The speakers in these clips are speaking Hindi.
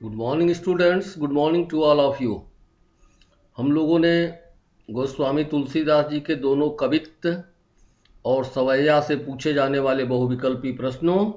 Good morning students, good morning to all of you. हम लोगों ने गोस्वामी तुलसीदास जी के दोनों कवित्त और सवैया से पूछे जाने वाले बहुविकल्पी प्रश्नों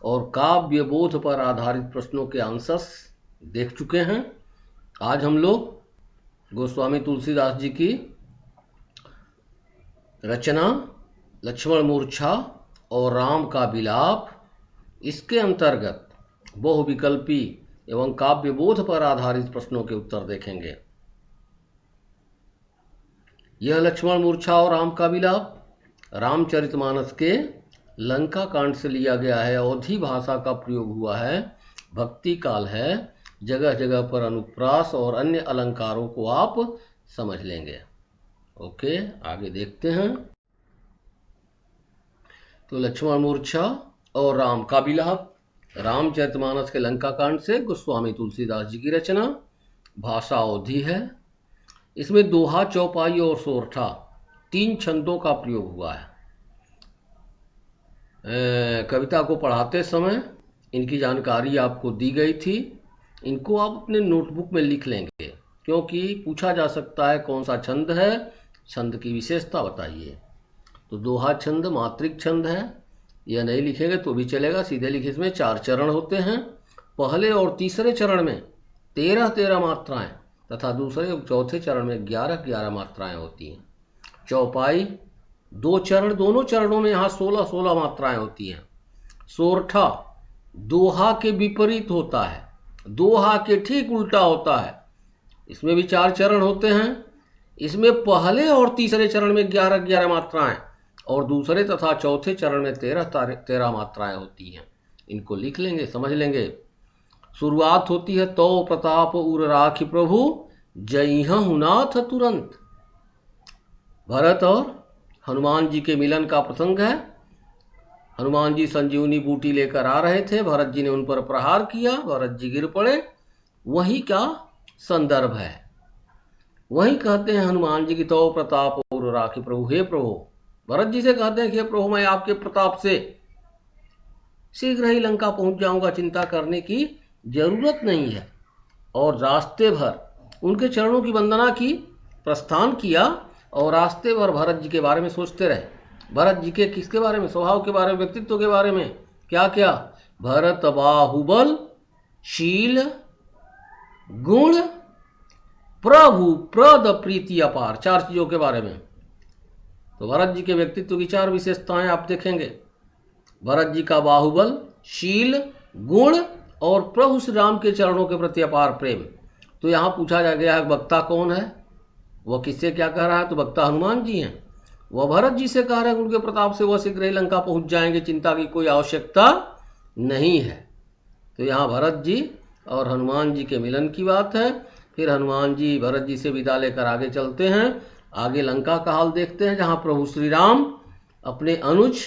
और काव्य बोध पर आधारित प्रश्नों के आंसर्स देख चुके हैं। आज हम लोग गोस्वामी तुलसीदास जी की रचना लक्ष्मण मूर्छा और राम का विलाप, इसके अंतर्गत बहुविकल्पी एवं काव्य बोध पर आधारित प्रश्नों के उत्तर देखेंगे। यह लक्ष्मण मूर्छा और राम का विलाप रामचरितमानस के लंका कांड से लिया गया है। अवधी भाषा का प्रयोग हुआ है, भक्ति काल है, जगह जगह पर अनुप्रास और अन्य अलंकारों को आप समझ लेंगे। ओके, आगे देखते हैं। तो लक्ष्मण मूर्छा और राम का विलाप रामचरितमानस के लंका कांड से गोस्वामी तुलसीदास जी की रचना। भाषा अवधी है। इसमें दोहा, चौपाई और सोरठा 3 छंदों का प्रयोग हुआ है। कविता को पढ़ाते समय इनकी जानकारी आपको दी गई थी। इनको आप अपने नोटबुक में लिख लेंगे, क्योंकि पूछा जा सकता है कौन सा छंद है, छंद की विशेषता बताइए। तो दोहा छंद मात्रिक छंद है। यह नहीं लिखेंगे तो भी चलेगा, सीधे लिखे। इसमें 4 चरण होते हैं। पहले और तीसरे चरण में 13-13 मात्राएं तथा दूसरे और चौथे चरण में 11-11 मात्राएं होती हैं। चौपाई 2 चरण, दोनों चरणों में यहाँ 16-16 मात्राएं होती हैं। सोरठा दोहा के विपरीत होता है, दोहा के ठीक उल्टा होता है। इसमें भी 4 चरण होते हैं। इसमें पहले और तीसरे चरण में 11-11 मात्राएं और दूसरे तथा चौथे चरण में 13-13 मात्राएं होती हैं। इनको लिख लेंगे, समझ लेंगे। शुरुआत होती है तो प्रताप उर राखी प्रभु जइहु नाथ तुरंत। भरत और हनुमान जी के मिलन का प्रसंग है। हनुमान जी संजीवनी बूटी लेकर आ रहे थे, भरत जी ने उन पर प्रहार किया, भरत जी गिर पड़े। वही का संदर्भ है। वही कहते हैं हनुमान जी की तो प्रताप उर राखी प्रभु, हे प्रभु। भरत जी से कहते हैं कि हे प्रभु, मैं आपके प्रताप से शीघ्र ही लंका पहुंच जाऊंगा, चिंता करने की जरूरत नहीं है। और रास्ते भर उनके चरणों की वंदना की, प्रस्थान किया और रास्ते भर भरत जी के बारे में सोचते रहे। भरत जी के किसके बारे में? स्वभाव के बारे में, व्यक्तित्व के बारे में। क्या क्या? भरत बाहुबल, शील, गुण, प्रभु प्रद प्रीति अपार, 4 चीजों के बारे में। तो भरत जी के व्यक्तित्व की 4 विशेषताएं आप देखेंगे। भरत जी का बाहुबल, शील, गुण और प्रभु श्री राम के चरणों के प्रति अपार प्रेम। तो यहाँ पूछा जा गया है वक्ता कौन है, वह किससे क्या कह रहा है? तो वक्ता हनुमान जी हैं। वह भरत जी से कह रहे हैं उनके प्रताप से वह शीघ्र ही लंका पहुंच जाएंगे, चिंता की कोई आवश्यकता नहीं है। तो यहाँ भरत जी और हनुमान जी के मिलन की बात है। फिर हनुमान जी भरत जी से विदा लेकर आगे चलते हैं। आगे लंका का हाल देखते हैं, जहाँ प्रभु श्री राम अपने अनुज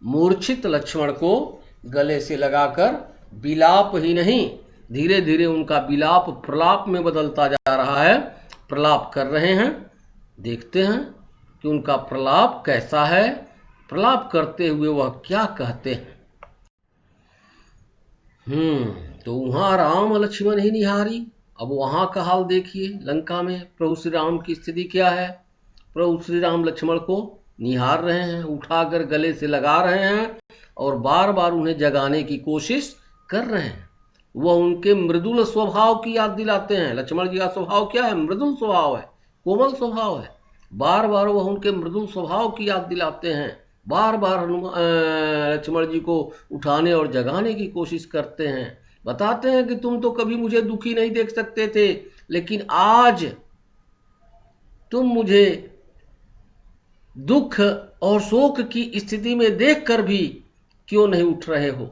मूर्छित लक्ष्मण को गले से लगाकर विलाप ही नहीं, धीरे धीरे उनका विलाप प्रलाप में बदलता जा रहा है, प्रलाप कर रहे हैं। देखते हैं कि उनका प्रलाप कैसा है, प्रलाप करते हुए वह क्या कहते हैं। तो वहां राम लक्ष्मण ही निहारी। अब वहां का हाल देखिए, लंका में प्रभु श्री राम की स्थिति क्या है। प्रभु श्री राम लक्ष्मण को निहार रहे हैं, उठाकर गले से लगा रहे हैं और बार बार उन्हें जगाने की कोशिश कर रहे हैं। वह उनके मृदुल स्वभाव की याद दिलाते हैं। लक्ष्मण जी का स्वभाव क्या है? मृदुल स्वभाव है, कोमल स्वभाव है। बार बार वह उनके मृदुल स्वभाव की याद दिलाते हैं। बार बार लक्ष्मण जी को उठाने और जगाने की कोशिश करते हैं। बताते हैं कि तुम तो कभी मुझे दुखी नहीं देख सकते थे, लेकिन आज तुम मुझे दुख और शोक की स्थिति में देखकर भी क्यों नहीं उठ रहे हो।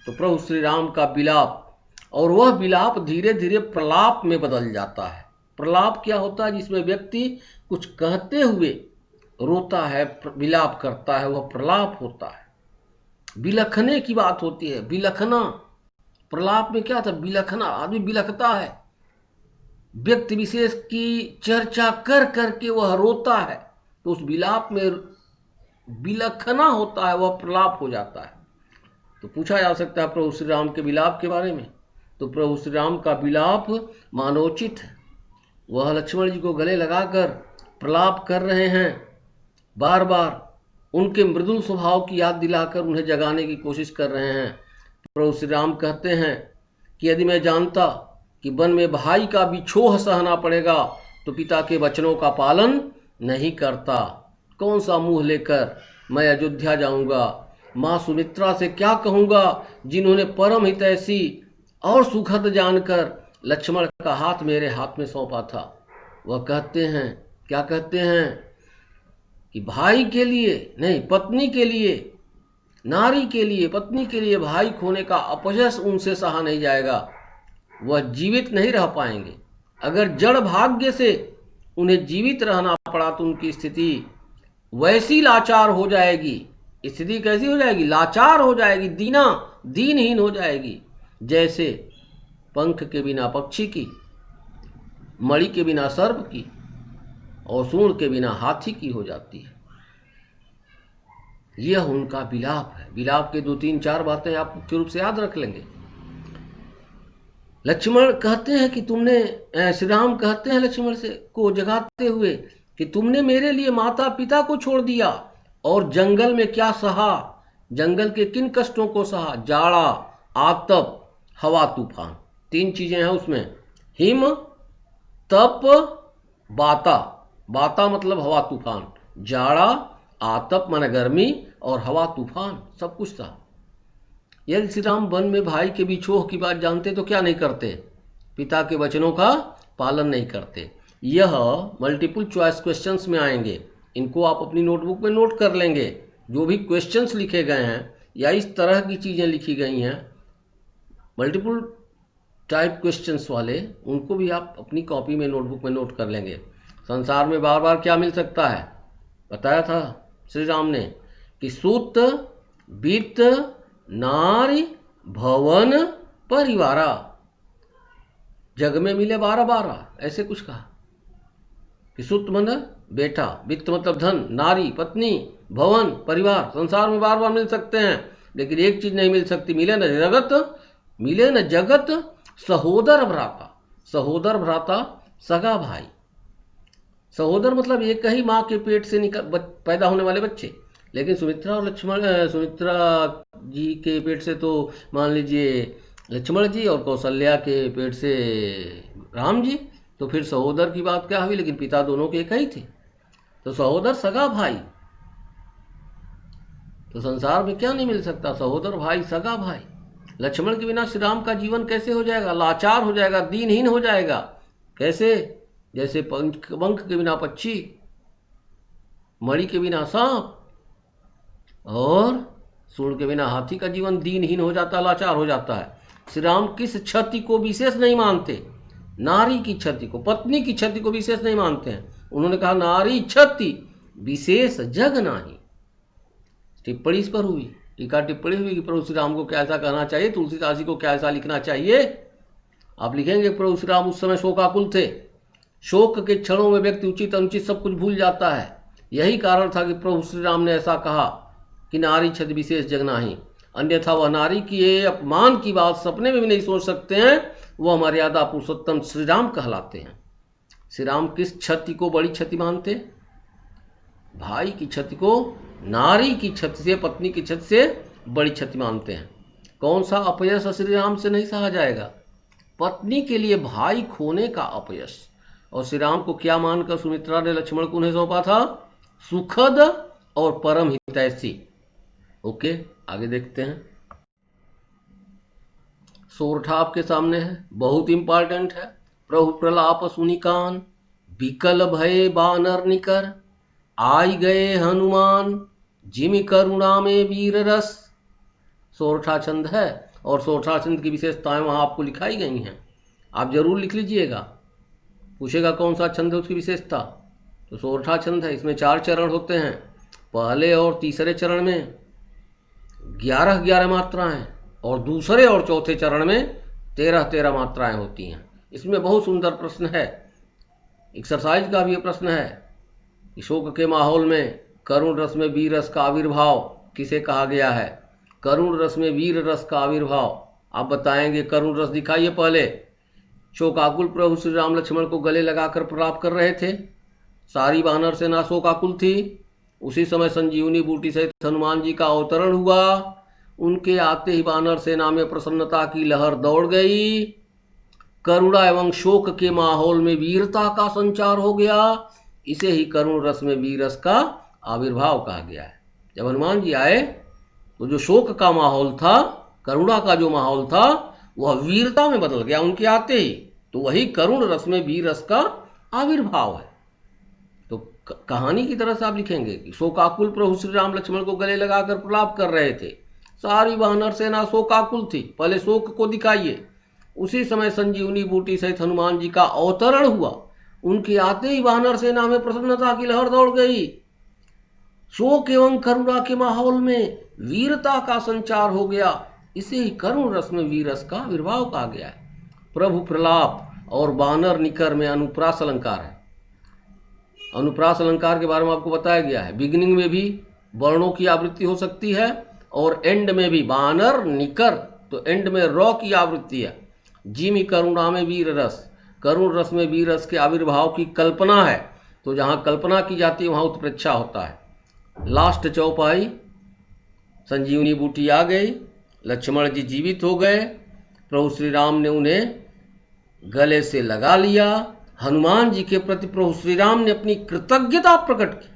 तो प्रभु श्री राम का विलाप, और वह विलाप धीरे धीरे प्रलाप में बदल जाता है। प्रलाप क्या होता है? जिसमें व्यक्ति कुछ कहते हुए रोता है, विलाप करता है, वह प्रलाप होता है। बिलखने की बात होती है, बिलखना। प्रलाप में क्या था? बिलखना। आदमी बिलखता है, व्यक्ति विशेष की चर्चा कर करके वह रोता है, तो उस विलाप में बिलखना होता है, वह प्रलाप हो जाता है। तो पूछा जा सकता है प्रभु श्री राम के विलाप के बारे में। तो प्रभु श्री राम का विलाप मानोचित है। वह लक्ष्मण जी को गले लगाकर प्रलाप कर रहे हैं, बार बार उनके मृदुल स्वभाव की याद दिलाकर उन्हें जगाने की कोशिश कर रहे हैं। प्रभु श्री राम कहते हैं कि यदि मैं जानता कि वन में भाई का बिछोह सहना पड़ेगा तो पिता के वचनों का पालन नहीं करता। कौन सा मुंह लेकर मैं अयोध्या जाऊंगा? माँ सुमित्रा से क्या कहूंगा, जिन्होंने परम हितैषी और सुखद जानकर लक्ष्मण का हाथ मेरे हाथ में सौंपा था। वह कहते हैं, क्या कहते हैं कि भाई के लिए नहीं, पत्नी के लिए, नारी के लिए, पत्नी के लिए भाई खोने का अपयश उनसे सहा नहीं जाएगा। वह जीवित नहीं रह पाएंगे। अगर जड़ भाग्य से उन्हें जीवित रहना पड़ा तो उनकी स्थिति वैसी लाचार हो जाएगी। स्थिति कैसी हो जाएगी? लाचार हो जाएगी, दीनहीन हो जाएगी, जैसे पंख के बिना पक्षी की, मणि के बिना सर्प की और सूंड के बिना हाथी की हो जाती है। यह उनका विलाप है। विलाप के 2-3-4 बातें आप मुख्य रूप से याद रख लेंगे। लक्ष्मण कहते हैं कि तुमने, श्री राम कहते हैं लक्ष्मण से को जगाते हुए कि तुमने मेरे लिए माता पिता को छोड़ दिया और जंगल में क्या सहा, जंगल के किन कष्टों को सहा? जाड़ा, आतप, हवा तूफान, 3 चीजें हैं उसमें। हिम, तप, बाता। बाता मतलब हवा तूफान, जाड़ा, आतप माने गर्मी और हवा तूफान, सब कुछ था। यदि श्री राम वन में भाई के बिछोह की बात जानते तो क्या नहीं करते? पिता के वचनों का पालन नहीं करते। यह मल्टीपल चॉइस क्वेश्चंस में आएंगे। इनको आप अपनी नोटबुक में नोट कर लेंगे। जो भी क्वेश्चंस लिखे गए हैं या इस तरह की चीजें लिखी गई हैं मल्टीपल टाइप क्वेश्चंस वाले, उनको भी आप अपनी कॉपी में, नोटबुक में नोट कर लेंगे। संसार में बार बार क्या मिल सकता है? बताया था श्री राम ने कि सूत, वित्त, नारी, भवन, परिवारा। जग में मिले 12-12, ऐसे कुछ कहा कि सूत मतलब बेटा, वित्त मतलब धन, नारी पत्नी, भवन परिवार। संसार में बार बार मिल सकते हैं, लेकिन एक चीज नहीं मिल सकती, मिले न जगत, मिले न जगत सहोदर भ्राता। सहोदर भ्राता सगा भाई। सहोदर मतलब एक ही माँ के पेट से पैदा होने वाले बच्चे। लेकिन सुमित्रा और लक्ष्मण, सुमित्रा जी के पेट से तो मान लीजिए लक्ष्मण जी और कौशल्या के पेट से राम जी, तो फिर सहोदर की बात क्या हुई? लेकिन पिता दोनों के एक ही थे, तो सहोदर सगा भाई। तो संसार में क्या नहीं मिल सकता? सहोदर भाई, सगा भाई। लक्ष्मण के बिना श्री राम का जीवन कैसे हो जाएगा? लाचार हो जाएगा, दीनहीन हो जाएगा। कैसे? जैसे पंख के बिना पक्षी, मणि के बिना सांप और सूंड के बिना हाथी का जीवन दीनहीन हो जाता है, लाचार हो जाता है। श्री राम किस क्षति को विशेष नहीं मानते? नारी की क्षति को, पत्नी की क्षति को विशेष नहीं मानते हैं। उन्होंने कहा नारी क्षति विशेष जग नाही। टिप्पणी इस पर हुई, टीका टिप्पणी हुई कि प्रभु श्री राम को कैसा कहना चाहिए, तुलसीदास जी को कैसा लिखना चाहिए। आप लिखेंगे प्रभु श्री राम उस समय शोकाकुल थे। शोक के क्षणों में व्यक्ति उचित अनुचित सब कुछ भूल जाता है। यही कारण था कि प्रभु श्री राम ने ऐसा कहा कि नारी क्षति विशेष जग नाही। अन्यथा वह नारी की ये अपमान की बात सपने में भी नहीं सोच सकते हैं। वह मर्यादा पुरुषोत्तम श्री राम कहलाते हैं। श्री राम किस क्षति को बड़ी क्षति मानते? भाई की क्षति को नारी की क्षति से, पत्नी की क्षति से बड़ी क्षति मानते हैं। कौन सा अपयश श्री राम से नहीं सहा जाएगा? पत्नी के लिए भाई खोने का अपयश। और श्री राम को क्या मानकर सुमित्रा ने लक्ष्मण को उन्हें सौंपा था? सुखद और परम हितैषी। ओके, आगे देखते हैं। सोरठा आपके सामने है, बहुत इंपॉर्टेंट है। प्रभु प्रलाप सुनि कान, विकल भय बानर निकर, आई गए हनुमान, जिमि करुणा में वीर रस। सोरठा छंद है और सोरठा छंद की विशेषताएं वहां आपको लिखाई गई हैं। आप जरूर लिख लीजिएगा। पूछेगा कौन सा छंद है, उसकी विशेषता, तो सोरठा छंद है। इसमें 4 चरण होते हैं। पहले और तीसरे चरण में 11-11 मात्राएं और दूसरे और चौथे चरण में 13-13 मात्राएं होती हैं। इसमें बहुत सुंदर प्रश्न है, एक्सरसाइज का भी प्रश्न है कि शोक के माहौल में करुण रस में वीर रस का आविर्भाव किसे कहा गया है? करुण रस में वीर रस का आविर्भाव आप बताएंगे करुण रस दिखाइए। पहले शोकाकुल प्रभु श्री राम लक्ष्मण को गले लगाकर प्रणाम कर रहे थे। सारी वानर सेना शोकाकुल थी। उसी समय संजीवनी बूटी सहित हनुमान जी का अवतरण हुआ। उनके आते ही वानर सेना में प्रसन्नता की लहर दौड़ गई। करुणा एवं शोक के माहौल में वीरता का संचार हो गया। इसे ही करुण रस में वीर रस का आविर्भाव कहा गया है। जब हनुमान जी आए तो जो शोक का माहौल था, करुणा का जो माहौल था, वह वीरता में बदल गया उनके आते ही। तो वही करुण रस में वीर रस का आविर्भाव है। तो कहानी की तरह से आप लिखेंगे कि शोकाकुल प्रभु श्री राम लक्ष्मण को गले लगाकर प्रलाप कर रहे थे। सारी वानर सेना शोकाकुल थी। पहले शोक को दिखाइए। उसी समय संजीवनी बूटी सहित हनुमान जी का अवतरण हुआ। उनके आते ही वानर सेना में प्रसन्नता की लहर दौड़ गई। शोक एवं करुणा के माहौल में वीरता का संचार हो गया। इसे ही करुण रस में वीर रस का आविर्भाव कहा गया है। प्रभु प्रलाप और वानर निकर में अनुप्रास अलंकार है। अनुप्रास अलंकार के बारे में आपको बताया गया है। बिगिनिंग में भी वर्णों की आवृत्ति हो सकती है और एंड में भी। वानर निकर तो एंड में रॉ की आवृत्ति है। जिमि करुणा में वीर रस, करुण रस में वीर रस के आविर्भाव की कल्पना है। तो जहां कल्पना की जाती है वहां उत्प्रेक्षा होता है। लास्ट चौपाई, संजीवनी बूटी आ गई, लक्ष्मण जी जीवित हो गए, प्रभु श्री राम ने उन्हें गले से लगा लिया। हनुमान जी के प्रति प्रभु श्री राम ने अपनी कृतज्ञता प्रकट की।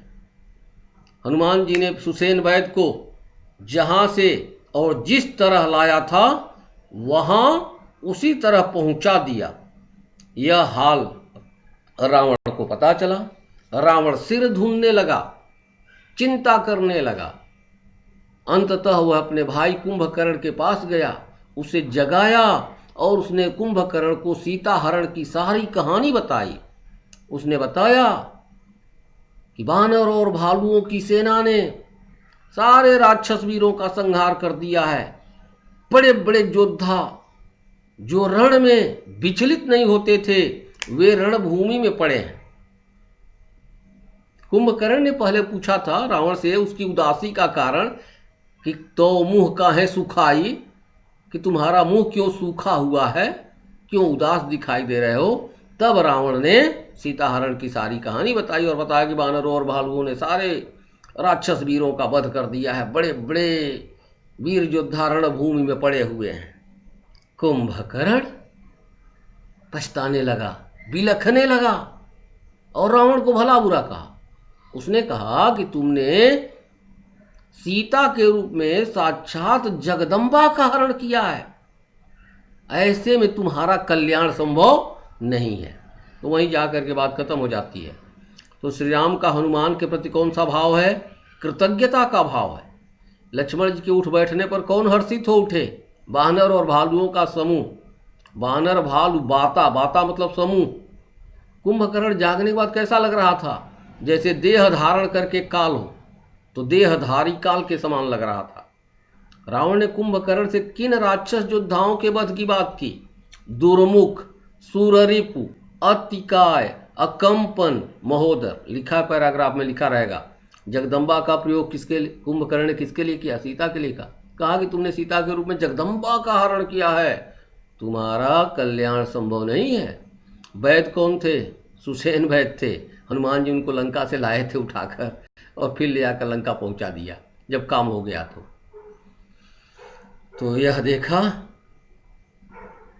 हनुमान जी ने सुसेन वैद्य को जहां से और जिस तरह लाया था वहां उसी तरह पहुंचा दिया। यह हाल रावण को पता चला। रावण सिर ढूंढने लगा, चिंता करने लगा। अंततः वह अपने भाई कुंभकर्ण के पास गया, उसे जगाया और उसने कुंभकर्ण को सीता हरण की सारी कहानी बताई। उसने बताया कि वानर और भालुओं की सेना ने सारे राक्षस वीरों का संहार कर दिया है। बड़े बड़े योद्धा जो रण में विचलित नहीं होते थे वे रणभूमि में पड़े हैं। कुंभकर्ण ने पहले पूछा था रावण से उसकी उदासी का कारण कि तो मुंह काहे सुखाई, कि तुम्हारा मुंह क्यों सूखा हुआ है, क्यों उदास दिखाई दे रहे हो। तब रावण ने सीता हरण की सारी कहानी बताई और बताया कि वानरों और भालुओं ने सारे राक्षस वीरों का वध कर दिया है। बड़े बड़े वीर योद्धा रणभूमि में पड़े हुए हैं। कुंभकर्ण पछताने लगा, बिलखने लगा और रावण को भला बुरा कहा। उसने कहा कि तुमने सीता के रूप में साक्षात जगदम्बा का हरण किया है, ऐसे में तुम्हारा कल्याण संभव नहीं है। तो वहीं जाकर के बात खत्म हो जाती है। तो श्री राम का हनुमान के प्रति कौन सा भाव है? कृतज्ञता का भाव है। लक्ष्मण जी के उठ बैठने पर कौन हर्षित हो उठे? वानर और भालुओं का समूह। वानर भालू बाता, बाता मतलब समूह। कुंभकर्ण जागने के बाद कैसा लग रहा था? जैसे देह धारण करके काल हो, तो देहधारी काल के समान लग रहा था। रावण ने कुंभकर्ण से किन राक्षस योद्धाओं के वध की बात की? दुर्मुख, सूररिपु, अतिकाय, अकंपन, महोदर। लिखा पैराग्राफ में लिखा रहेगा। जगदम्बा का प्रयोग किसके लिए, कुंभकर्ण ने किसके लिए किया? सीता के लिए कहा कि तुमने सीता के रूप में जगदम्बा का हरण किया है, तुम्हारा कल्याण संभव नहीं है। वैद्य कौन थे? सुसेन वैद्य थे। हनुमान जी उनको लंका से लाए थे उठाकर और फिर ले आकर लंका पहुंचा दिया जब काम हो गया। तो यह देखा।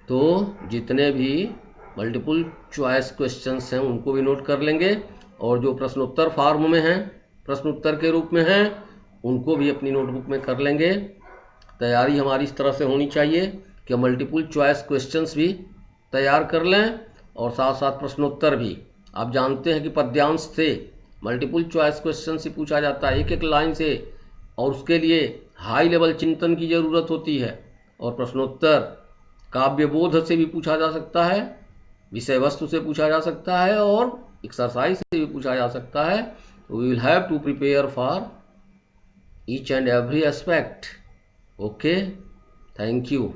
तो जितने भी मल्टीपल चॉइस क्वेश्चंस हैं उनको भी नोट कर लेंगे और जो प्रश्नोत्तर फॉर्म में हैं, प्रश्नोत्तर के रूप में हैं, उनको भी अपनी नोटबुक में कर लेंगे। तैयारी हमारी इस तरह से होनी चाहिए कि मल्टीपल चॉइस क्वेश्चंस भी तैयार कर लें और साथ साथ प्रश्नोत्तर भी। आप जानते हैं कि पद्यांश से मल्टीपल चॉइस क्वेश्चन से पूछा जाता है एक एक लाइन से, और उसके लिए हाई लेवल चिंतन की जरूरत होती है। और प्रश्नोत्तर काव्यबोध से भी पूछा जा सकता है, विषय वस्तु से पूछा जा सकता है और एक्सरसाइज से भी पूछा जा सकता है। We will have to prepare for each and every aspect. Okay, thank you.